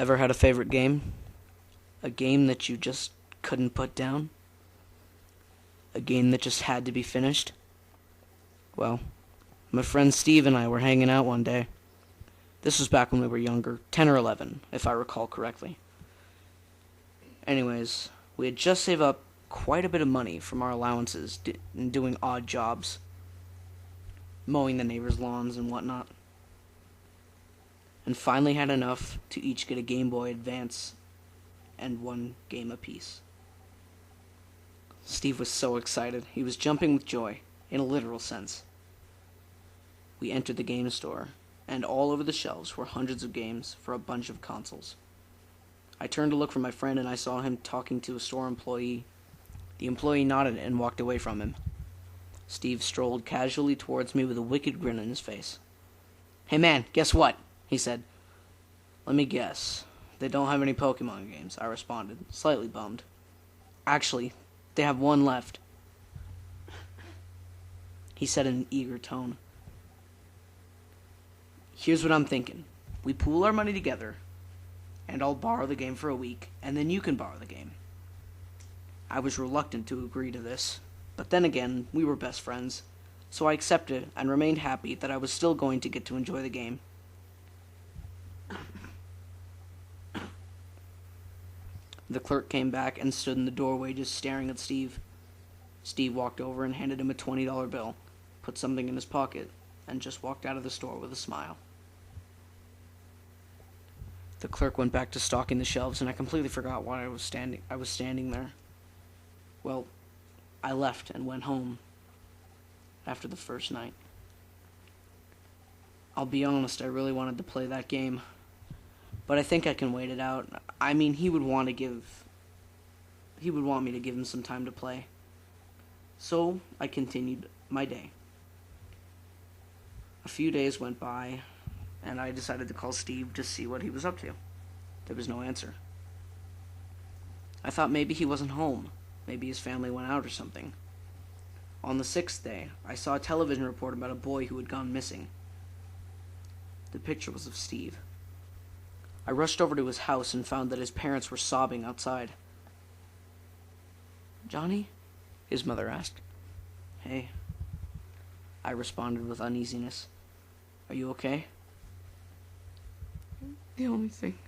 Ever had a favorite game? A game that you just couldn't put down? A game that just had to be finished? Well, my friend Steve and I were hanging out one day. This was back when we were younger, 10 or 11, if I recall correctly. Anyways, we had just saved up quite a bit of money from our allowances doing odd jobs, mowing the neighbors' lawns and whatnot, and finally had enough to each get a Game Boy Advance and one game apiece. Steve was so excited. He was jumping with joy, in a literal sense. We entered the game store, and all over the shelves were hundreds of games for a bunch of consoles. I turned to look for my friend, and I saw him talking to a store employee. The employee nodded and walked away from him. Steve strolled casually towards me with a wicked grin on his face. "Hey man, guess what?" he said. "Let me guess. They don't have any Pokemon games," I responded, slightly bummed. "Actually, they have one left," he said in an eager tone. "Here's what I'm thinking. We pool our money together, and I'll borrow the game for a week, and then you can borrow the game." I was reluctant to agree to this, but then again, we were best friends, so I accepted and remained happy that I was still going to get to enjoy the game. The clerk came back and stood in the doorway just staring at Steve. Steve walked over and handed him a $20 bill, put something in his pocket, and just walked out of the store with a smile. The clerk went back to stocking the shelves, and I completely forgot why I was standing there. Well, I left and went home after the first night. I'll be honest, I really wanted to play that game, but I think I can wait it out. I mean, he would want me to give him some time to play. So I continued my day. A few days went by, and I decided to call Steve to see what he was up to. There was no answer. I thought maybe he wasn't home. Maybe his family went out or something. On the 6th day, I saw a television report about a boy who had gone missing. The picture was of Steve. I rushed over to his house and found that his parents were sobbing outside. "Johnny?" his mother asked. "Hey," I responded with uneasiness. "Are you okay?" "The only thing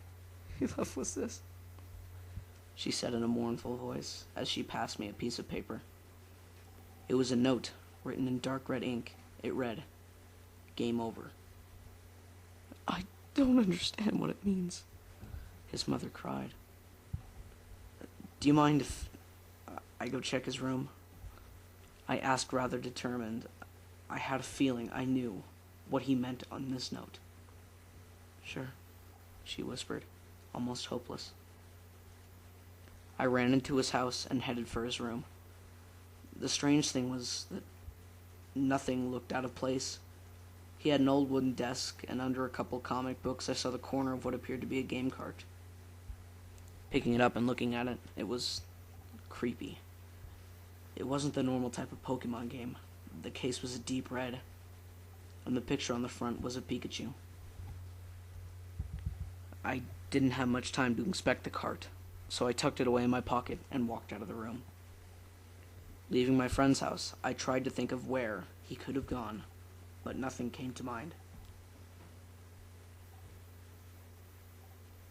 he left was this," she said in a mournful voice as she passed me a piece of paper. It was a note written in dark red ink. It read, "Game over." "I don't understand what it means," his mother cried. "Do you mind if I go check his room?" I asked, rather determined. I had a feeling I knew what he meant on this note. "Sure," she whispered, almost hopeless. I ran into his house and headed for his room. The strange thing was that nothing looked out of place. He had an old wooden desk, and under a couple comic books I saw the corner of what appeared to be a game cart. Picking it up and looking at it, it was creepy. It wasn't the normal type of Pokemon game. The case was a deep red, and the picture on the front was a Pikachu. I didn't have much time to inspect the cart, so I tucked it away in my pocket and walked out of the room. Leaving my friend's house, I tried to think of where he could have gone, but nothing came to mind.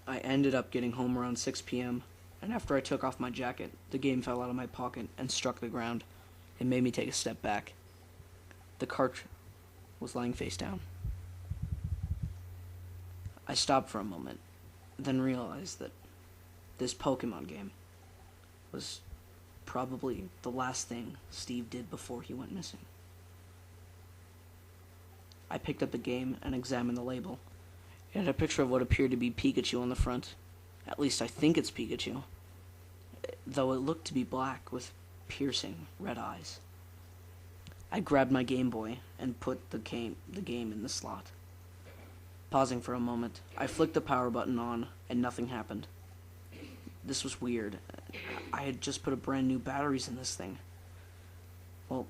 I ended up getting home around 6 p.m., and after I took off my jacket, the game fell out of my pocket and struck the ground. It made me take a step back. The cart was lying face down. I stopped for a moment, then realized that this Pokemon game was probably the last thing Steve did before he went missing. I picked up the game and examined the label. It had a picture of what appeared to be Pikachu on the front. At least I think it's Pikachu, though it looked to be black with piercing red eyes. I grabbed my Game Boy and put the game in the slot. Pausing for a moment, I flicked the power button on, and nothing happened. This was weird. I had just put a brand new batteries in this thing. Well,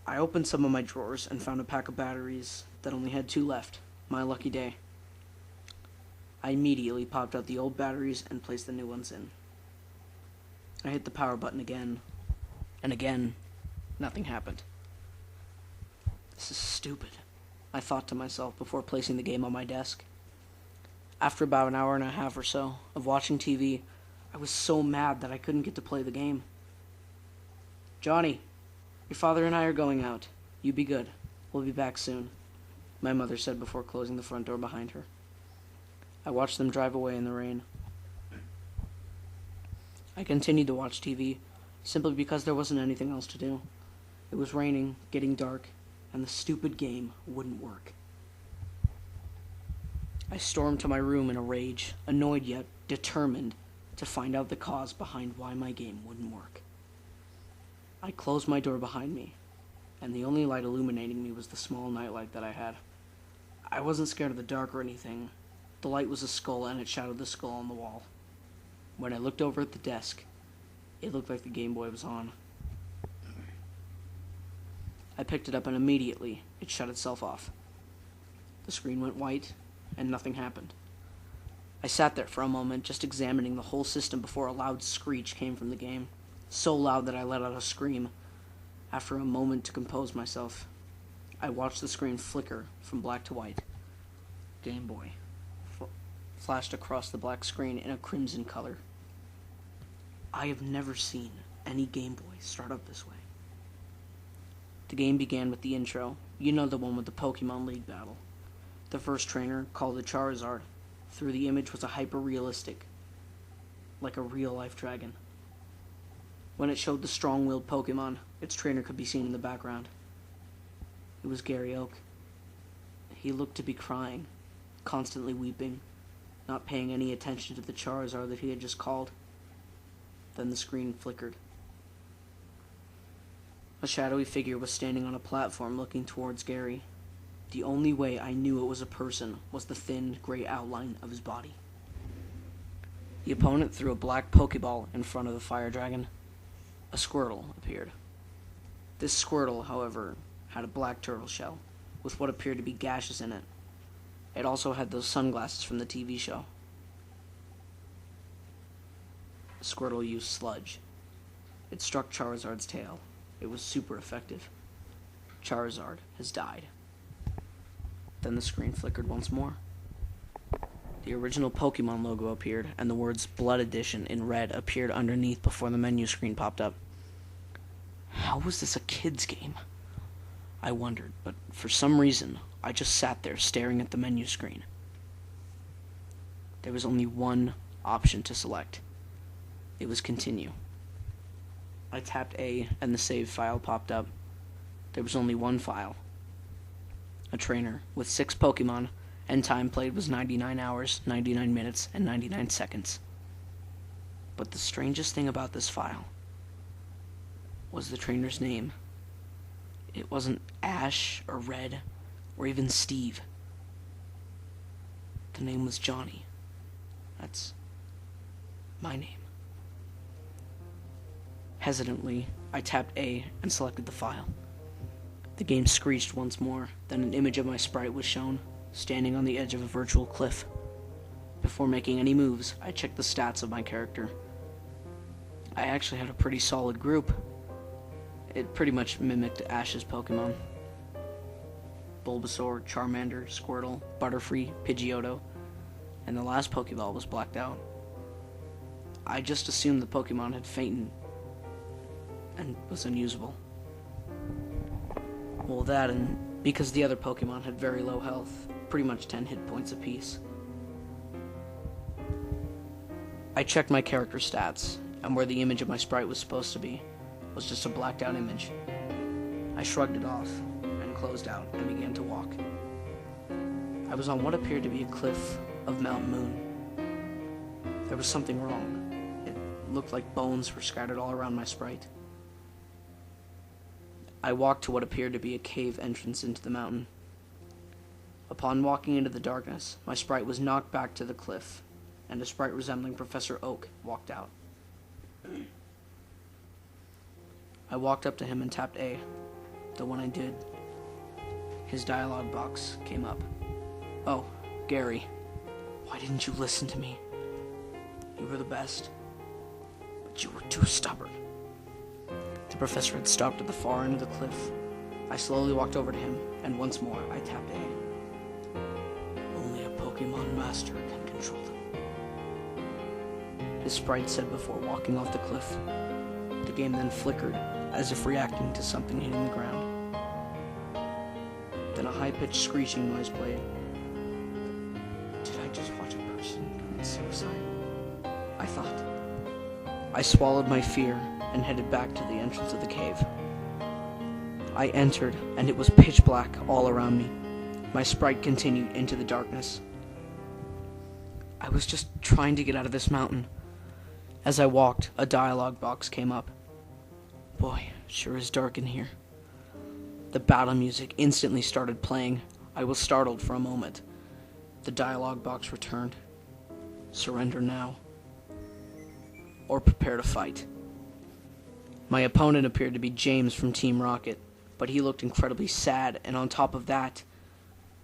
I opened some of my drawers and found a pack of batteries that only had 2 left. My lucky day. I immediately popped out the old batteries and placed the new ones in. I hit the power button again, and again, nothing happened. This is stupid, I thought to myself before placing the game on my desk. After about an hour and a half or so of watching TV, I was so mad that I couldn't get to play the game. "Johnny, your father and I are going out. You be good. We'll be back soon," my mother said before closing the front door behind her. I watched them drive away in the rain. I continued to watch TV, simply because there wasn't anything else to do. It was raining, getting dark, and the stupid game wouldn't work. I stormed to my room in a rage, annoyed yet determined to find out the cause behind why my game wouldn't work. I closed my door behind me, and the only light illuminating me was the small nightlight that I had. I wasn't scared of the dark or anything. The light was a skull, and it shadowed the skull on the wall. When I looked over at the desk, it looked like the Game Boy was on. I picked it up, and immediately it shut itself off. The screen went white, and nothing happened. I sat there for a moment, just examining the whole system before a loud screech came from the game, so loud that I let out a scream. After a moment to compose myself, I watched the screen flicker from black to white. Game Boy flashed across the black screen in a crimson color. I have never seen any Game Boy start up this way. The game began with the intro. You know, the one with the Pokemon League battle. The first trainer, called the Charizard, through the image was a hyper-realistic, like a real-life dragon. When it showed the strong-willed Pokemon, its trainer could be seen in the background. It was Gary Oak. He looked to be crying, constantly weeping, not paying any attention to the Charizard that he had just called. Then the screen flickered. A shadowy figure was standing on a platform looking towards Gary. The only way I knew it was a person was the thin, gray outline of his body. The opponent threw a black Pokeball in front of the fire dragon. A Squirtle appeared. This Squirtle, however, had a black turtle shell, with what appeared to be gashes in it. It also had those sunglasses from the TV show. Squirtle used sludge. It struck Charizard's tail. It was super effective. Charizard has died. Then the screen flickered once more. The original Pokemon logo appeared, and the words Blood Edition in red appeared underneath before the menu screen popped up. How was this a kid's game? I wondered, but for some reason, I just sat there staring at the menu screen. There was only one option to select. It was continue. I tapped A, and the save file popped up. There was only one file. A trainer with 6 Pokemon, and time played was 99 hours, 99 minutes, and 99 seconds. But the strangest thing about this file was the trainer's name. It wasn't Ash, or Red, or even Steve. The name was Johnny. That's my name. Hesitantly, I tapped A and selected the file. The game screeched once more, then an image of my sprite was shown, standing on the edge of a virtual cliff. Before making any moves, I checked the stats of my character. I actually had a pretty solid group. It pretty much mimicked Ash's Pokemon. Bulbasaur, Charmander, Squirtle, Butterfree, Pidgeotto, and the last Pokeball was blacked out. I just assumed the Pokemon had fainted and was unusable. Well, that, and because the other Pokemon had very low health, pretty much 10 hit points apiece. I checked my character stats, and where the image of my sprite was supposed to be was just a blacked out image. I shrugged it off, and closed out, and began to walk. I was on what appeared to be a cliff of Mount Moon. There was something wrong. It looked like bones were scattered all around my sprite. I walked to what appeared to be a cave entrance into the mountain. Upon walking into the darkness, my sprite was knocked back to the cliff, and a sprite resembling Professor Oak walked out. I walked up to him and tapped A, though when I did, his dialogue box came up. "Oh, Gary, Why didn't you listen to me? You were the best, but you were too stubborn. The professor had stopped at the far end of the cliff. I slowly walked over to him, and once more I tapped A. Only a Pokemon master can control them, his sprite said before walking off the cliff. The game then flickered, as if reacting to something hitting the ground. Then a high-pitched screeching noise played. Did I just watch a person commit suicide? I thought. I swallowed my fear and headed back to the entrance of the cave. I entered, and it was pitch black all around me. My sprite continued into the darkness. I was just trying to get out of this mountain. As I walked, a dialogue box came up. Boy, sure is dark in here. The battle music instantly started playing. I was startled for a moment. The dialogue box returned. Surrender now, or prepare to fight. My opponent appeared to be James from Team Rocket, but he looked incredibly sad, and on top of that,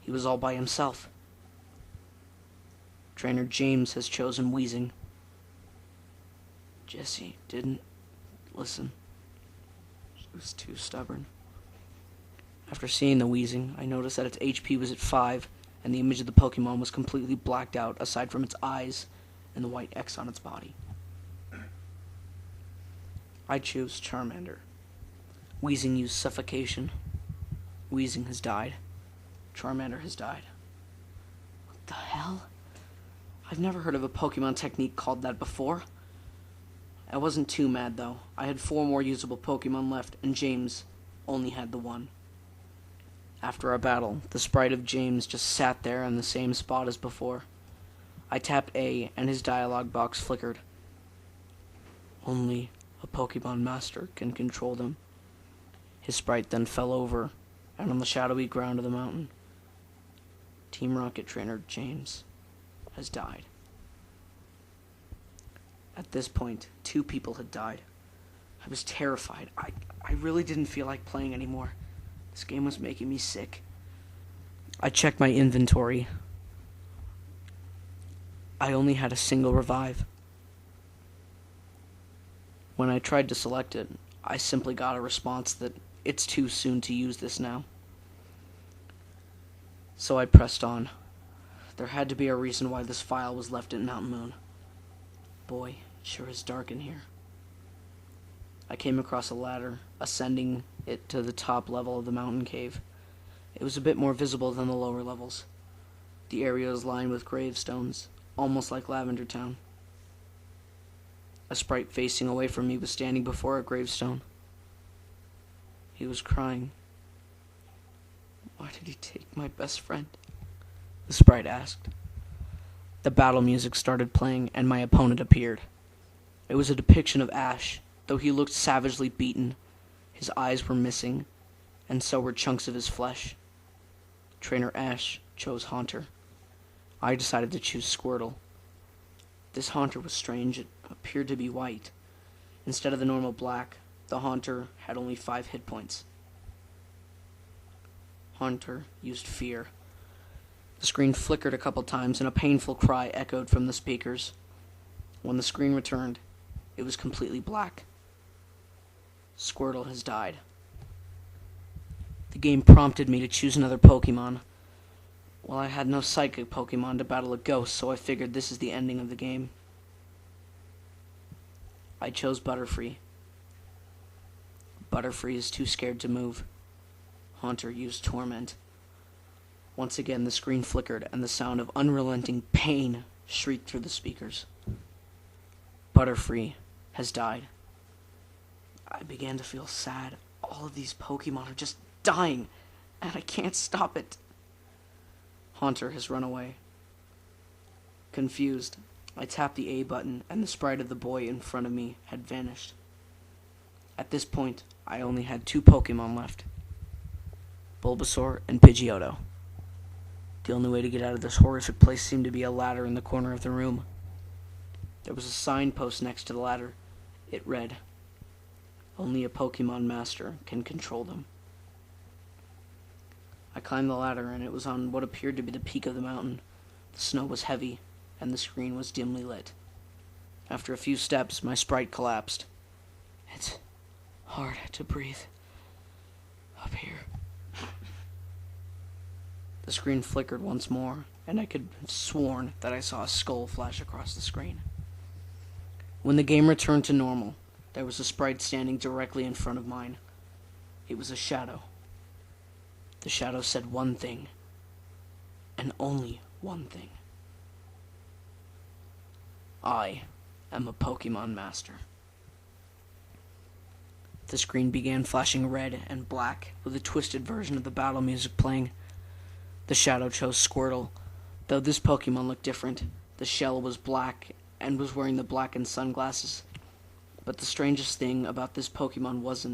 he was all by himself. Trainer James has chosen Wheezing. Jessie didn't listen. She was too stubborn. After seeing the Wheezing, I noticed that its HP was at 5, and the image of the Pokemon was completely blacked out aside from its eyes and the white X on its body. I chose Charmander. Wheezing used suffocation. Wheezing has died. Charmander has died. What the hell? I've never heard of a Pokemon technique called that before. I wasn't too mad, though. I had 4 more usable Pokemon left, and James only had the 1. After our battle, the sprite of James just sat there in the same spot as before. I tapped A, and his dialogue box flickered. Only a Pokemon master can control them. His sprite then fell over, and on the shadowy ground of the mountain, Team Rocket trainer James has died. At this point, 2 people had died. I was terrified. I really didn't feel like playing anymore. This game was making me sick. I checked my inventory. I only had a single revive. When I tried to select it, I simply got a response that it's too soon to use this now. So I pressed on. There had to be a reason why this file was left at Mountain Moon. Boy, it sure is dark in here. I came across a ladder, ascending it to the top level of the mountain cave. It was a bit more visible than the lower levels. The area was lined with gravestones, almost like Lavender Town. A sprite facing away from me was standing before a gravestone. He was crying. Why did he take my best friend? The sprite asked. The battle music started playing, and my opponent appeared. It was a depiction of Ash, though he looked savagely beaten. His eyes were missing, and so were chunks of his flesh. Trainer Ash chose Haunter. I decided to choose Squirtle. This Haunter was strange. It appeared to be white. Instead of the normal black, the Haunter had only 5 hit points. Haunter used Fear. The screen flickered a couple times, and a painful cry echoed from the speakers. When the screen returned, it was completely black. Squirtle has died. The game prompted me to choose another Pokemon. Well, I had no psychic Pokemon to battle a ghost, so I figured this is the ending of the game. I chose Butterfree. Butterfree is too scared to move. Haunter used Torment. Once again, the screen flickered, and the sound of unrelenting pain shrieked through the speakers. Butterfree has died. I began to feel sad. All of these Pokemon are just dying, and I can't stop it. Haunter has run away. Confused, I tapped the A button, and the sprite of the boy in front of me had vanished. At this point, I only had 2 Pokemon left. Bulbasaur and Pidgeotto. The only way to get out of this horrific place seemed to be a ladder in the corner of the room. There was a signpost next to the ladder. It read, "Only a Pokemon master can control them." I climbed the ladder, and it was on what appeared to be the peak of the mountain. The snow was heavy, and the screen was dimly lit. After a few steps, my sprite collapsed. It's hard to breathe up here. The screen flickered once more, and I could have sworn that I saw a skull flash across the screen. When the game returned to normal, there was a sprite standing directly in front of mine. It was a shadow. The shadow said one thing, and only one thing. I am a Pokemon master. The screen began flashing red and black with a twisted version of the battle music playing. The shadow chose Squirtle, though this Pokemon looked different. The shell was black and was wearing the blackened sunglasses. But the strangest thing about this Pokemon was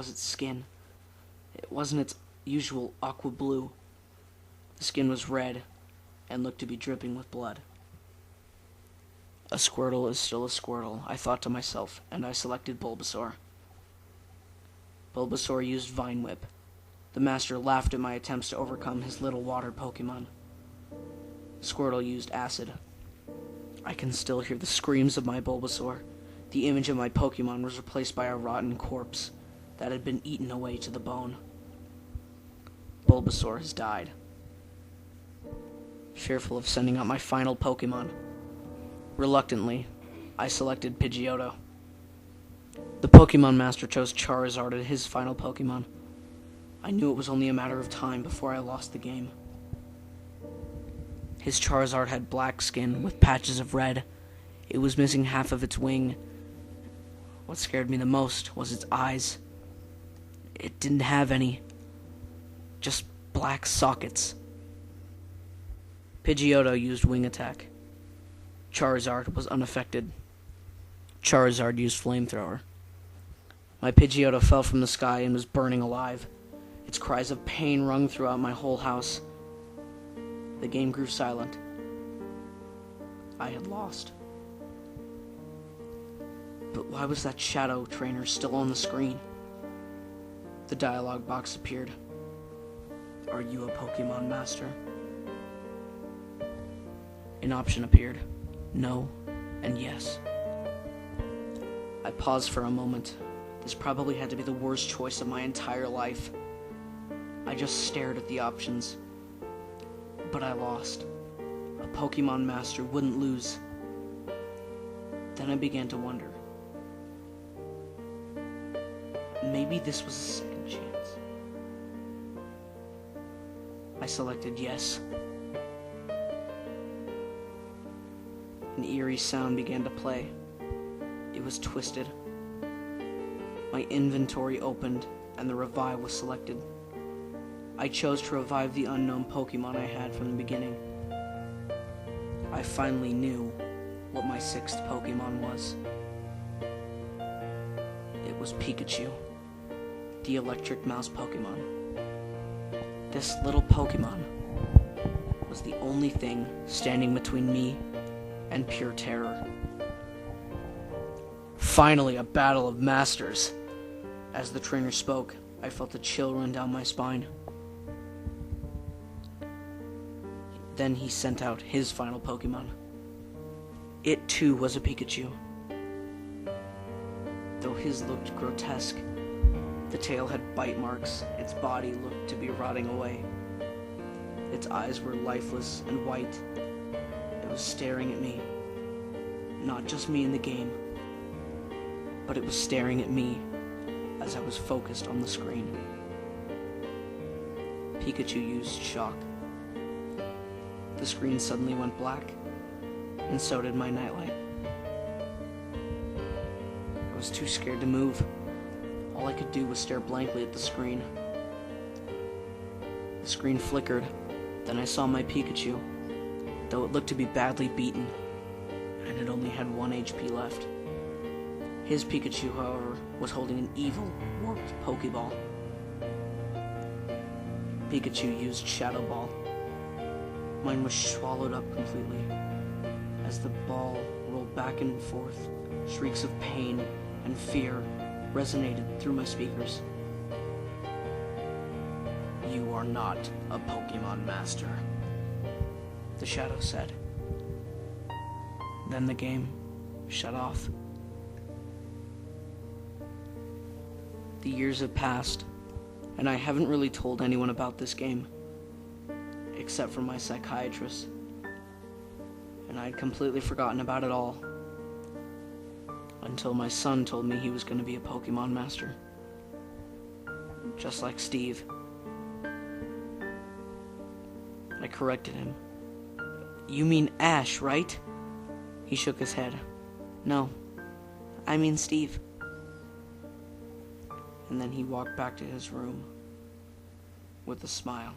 its skin. It wasn't its usual aqua blue. The skin was red and looked to be dripping with blood. A Squirtle is still a Squirtle, I thought to myself, and I selected Bulbasaur. Bulbasaur used Vine Whip. The master laughed at my attempts to overcome his little water Pokemon. Squirtle used Acid. I can still hear the screams of my Bulbasaur. The image of my Pokemon was replaced by a rotten corpse that had been eaten away to the bone. Bulbasaur has died. Fearful of sending out my final Pokemon, reluctantly, I selected Pidgeotto. The Pokemon Master chose Charizard as his final Pokemon. I knew it was only a matter of time before I lost the game. His Charizard had black skin with patches of red. It was missing half of its wing. What scared me the most was its eyes. It didn't have any, just black sockets. Pidgeotto used Wing Attack. Charizard was unaffected. Charizard used Flamethrower. My Pidgeotto fell from the sky and was burning alive. Its cries of pain rung throughout my whole house. The game grew silent. I had lost. But why was that shadow trainer still on the screen? The dialogue box appeared. Are you a Pokemon master? An option appeared. No and yes. I paused for a moment. This probably had to be the worst choice of my entire life. I just stared at the options. But I lost. A Pokemon master wouldn't lose. Then I began to wonder. Maybe this was a second chance. I selected yes. An eerie sound began to play. It was twisted. My inventory opened, and the revive was selected. I chose to revive the unknown Pokemon I had from the beginning. I finally knew what my sixth Pokemon was. It was Pikachu, the electric mouse Pokemon. This little Pokemon was the only thing standing between me and pure terror. Finally, a battle of masters. As the trainer spoke, I felt a chill run down my spine. Then he sent out his final Pokemon. It too was a Pikachu. Though his looked grotesque, the tail had bite marks, its body looked to be rotting away. Its eyes were lifeless and white. It was staring at me. Not just me in the game, but it was staring at me as I was focused on the screen. Pikachu used Shock. The screen suddenly went black, and so did my nightlight. I was too scared to move. All I could do was stare blankly at the screen. The screen flickered. Then I saw my Pikachu, though it looked to be badly beaten, and it only had 1 HP left. His Pikachu, however, was holding an evil, warped Pokeball. Pikachu used Shadow Ball. Mine was swallowed up completely. As the ball rolled back and forth, shrieks of pain and fear resonated through my speakers. You are not a Pokemon master, the shadow said. Then the game shut off. The years have passed, and I haven't really told anyone about this game, except for my psychiatrist. And I'd completely forgotten about it all, until my son told me he was going to be a Pokemon master. Just like Steve. I corrected him. "You mean Ash, right?" He shook his head. "No, I mean Steve." And then he walked back to his room with a smile.